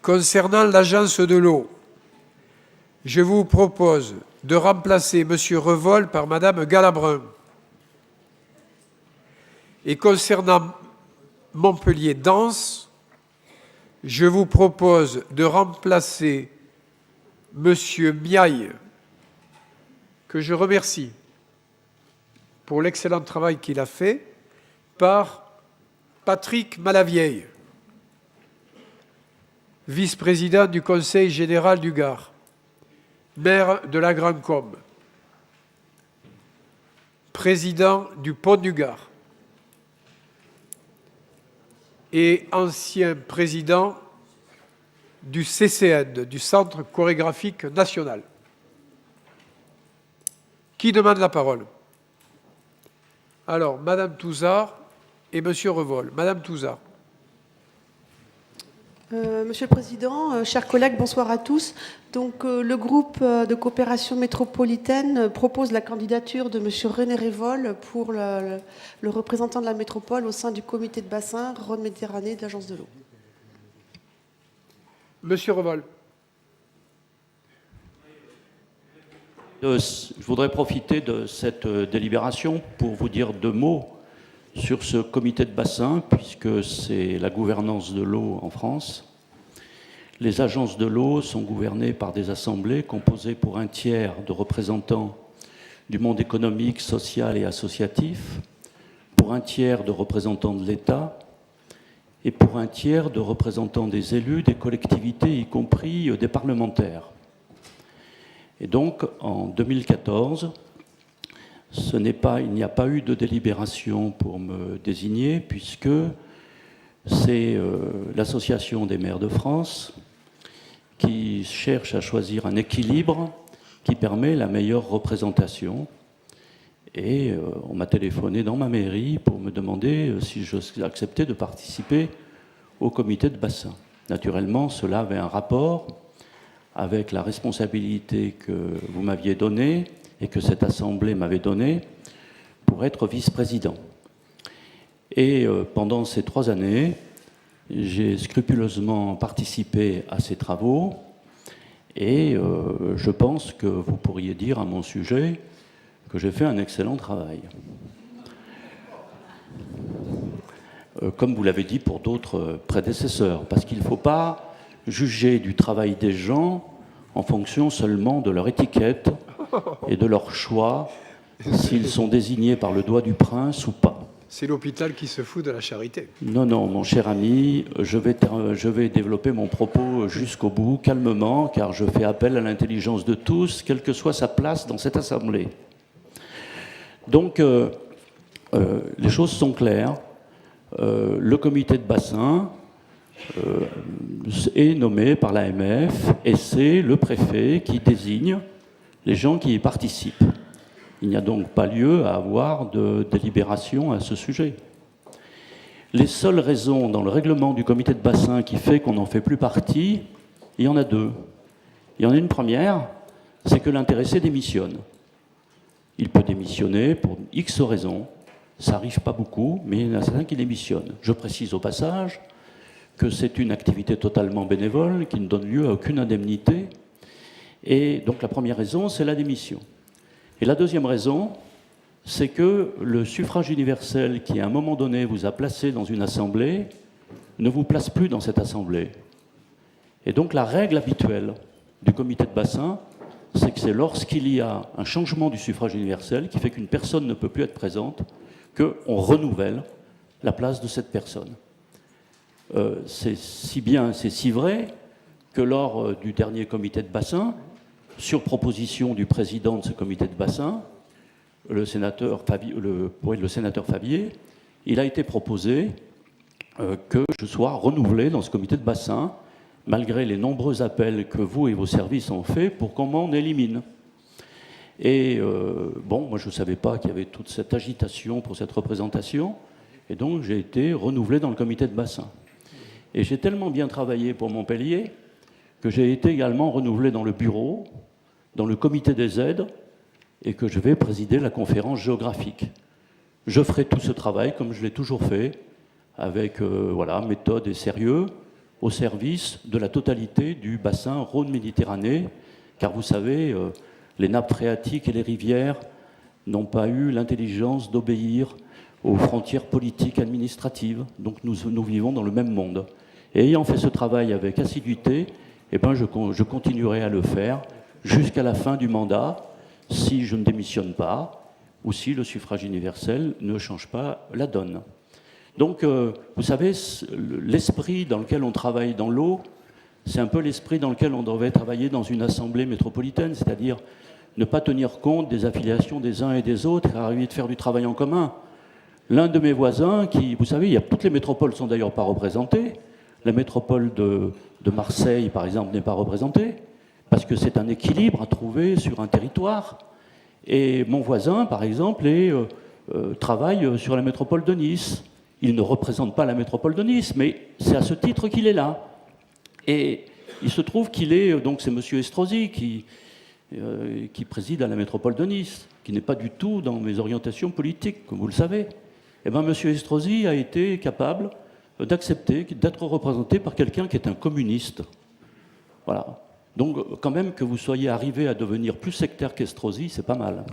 Concernant l'agence de l'eau, je vous propose de remplacer M. Revol par Mme Galabrin. Et concernant Montpellier-Dance, je vous propose de remplacer M. Miaille, que je remercie pour l'excellent travail qu'il a fait, par Patrick Malavieille, vice-président du Conseil général du Gard, maire de la Grande Combe, président du Pont du Gard et ancien président du CCN, du Centre chorégraphique national. Qui demande la parole? Alors, Madame Touzard et Monsieur Revol. Madame Touzard. Monsieur le Président, chers collègues, bonsoir à tous. Donc, le groupe de coopération métropolitaine propose la candidature de Monsieur René Revol pour le représentant de la métropole au sein du comité de bassin Rhône-Méditerranée de l'Agence de l'eau. Monsieur Revol. Je voudrais profiter de cette délibération pour vous dire 2 mots sur ce comité de bassin, puisque c'est la gouvernance de l'eau en France. Les agences de l'eau sont gouvernées par des assemblées composées pour un tiers de représentants du monde économique, social et associatif, pour un tiers de représentants de l'État et pour un tiers de représentants des élus, des collectivités, y compris des parlementaires. Et donc, en 2014, il n'y a pas eu de délibération pour me désigner, puisque c'est l'Association des maires de France qui cherche à choisir un équilibre qui permet la meilleure représentation. Et on m'a téléphoné dans ma mairie pour me demander si j'acceptais de participer au comité de bassin. Naturellement, cela avait un rapport avec la responsabilité que vous m'aviez donnée et que cette assemblée m'avait donnée pour être vice-président. Et pendant ces 3 années, j'ai scrupuleusement participé à ces travaux et je pense que vous pourriez dire à mon sujet que j'ai fait un excellent travail. Comme vous l'avez dit pour d'autres prédécesseurs, parce qu'il ne faut pas juger du travail des gens en fonction seulement de leur étiquette et de leur choix, s'ils sont désignés par le doigt du prince ou pas. C'est l'hôpital qui se fout de la charité. Non, non, mon cher ami, je vais développer mon propos jusqu'au bout, calmement, car je fais appel à l'intelligence de tous, quelle que soit sa place dans cette assemblée. Donc, les choses sont claires. Le comité de bassin est nommé par l'AMF et c'est le préfet qui désigne les gens qui y participent. Il n'y a donc pas lieu à avoir de délibération à ce sujet. Les seules raisons dans le règlement du comité de bassin qui fait qu'on n'en fait plus partie, il y en a 2. Il y en a une première, c'est que l'intéressé démissionne. Il peut démissionner pour X raisons. Ça n'arrive pas beaucoup, mais il y en a certains qui démissionnent. Je précise au passage que c'est une activité totalement bénévole qui ne donne lieu à aucune indemnité. Et donc la première raison, c'est la démission. Et la deuxième raison, c'est que le suffrage universel qui, à un moment donné, vous a placé dans une assemblée, ne vous place plus dans cette assemblée. Et donc la règle habituelle du comité de bassin, c'est que c'est lorsqu'il y a un changement du suffrage universel qui fait qu'une personne ne peut plus être présente, qu'on renouvelle la place de cette personne. C'est si vrai que lors du dernier comité de bassin, sur proposition du président de ce comité de bassin, le sénateur Fabier, il a été proposé que je sois renouvelé dans ce comité de bassin, malgré les nombreux appels que vous et vos services ont fait pour qu'on m'en élimine. Et moi je ne savais pas qu'il y avait toute cette agitation pour cette représentation, et donc j'ai été renouvelé dans le comité de bassin. Et j'ai tellement bien travaillé pour Montpellier que j'ai été également renouvelé dans le bureau, dans le comité des aides, et que je vais présider la conférence géographique. Je ferai tout ce travail comme je l'ai toujours fait, avec méthode et sérieux. au service de la totalité du bassin Rhône-Méditerranée, car vous savez, les nappes phréatiques et les rivières n'ont pas eu l'intelligence d'obéir aux frontières politiques administratives. Donc nous vivons dans le même monde. Et ayant fait ce travail avec assiduité, eh ben je continuerai à le faire jusqu'à la fin du mandat, si je ne démissionne pas, ou si le suffrage universel ne change pas la donne. Donc, vous savez, l'esprit dans lequel on travaille dans l'eau, c'est un peu l'esprit dans lequel on devrait travailler dans une assemblée métropolitaine, c'est-à-dire ne pas tenir compte des affiliations des uns et des autres, et arriver de faire du travail en commun. L'un de mes voisins, vous savez, toutes les métropoles ne sont d'ailleurs pas représentées. La métropole de Marseille, par exemple, n'est pas représentée, parce que c'est un équilibre à trouver sur un territoire. Et mon voisin, par exemple, travaille sur la métropole de Nice. Il ne représente pas la métropole de Nice, mais c'est à ce titre qu'il est là. Et il se trouve donc c'est M. Estrosi qui préside à la métropole de Nice, qui n'est pas du tout dans mes orientations politiques, comme vous le savez. Eh bien, M. Estrosi a été capable d'accepter d'être représenté par quelqu'un qui est un communiste. Voilà. Donc, quand même, que vous soyez arrivé à devenir plus sectaire qu'Estrosi, c'est pas mal.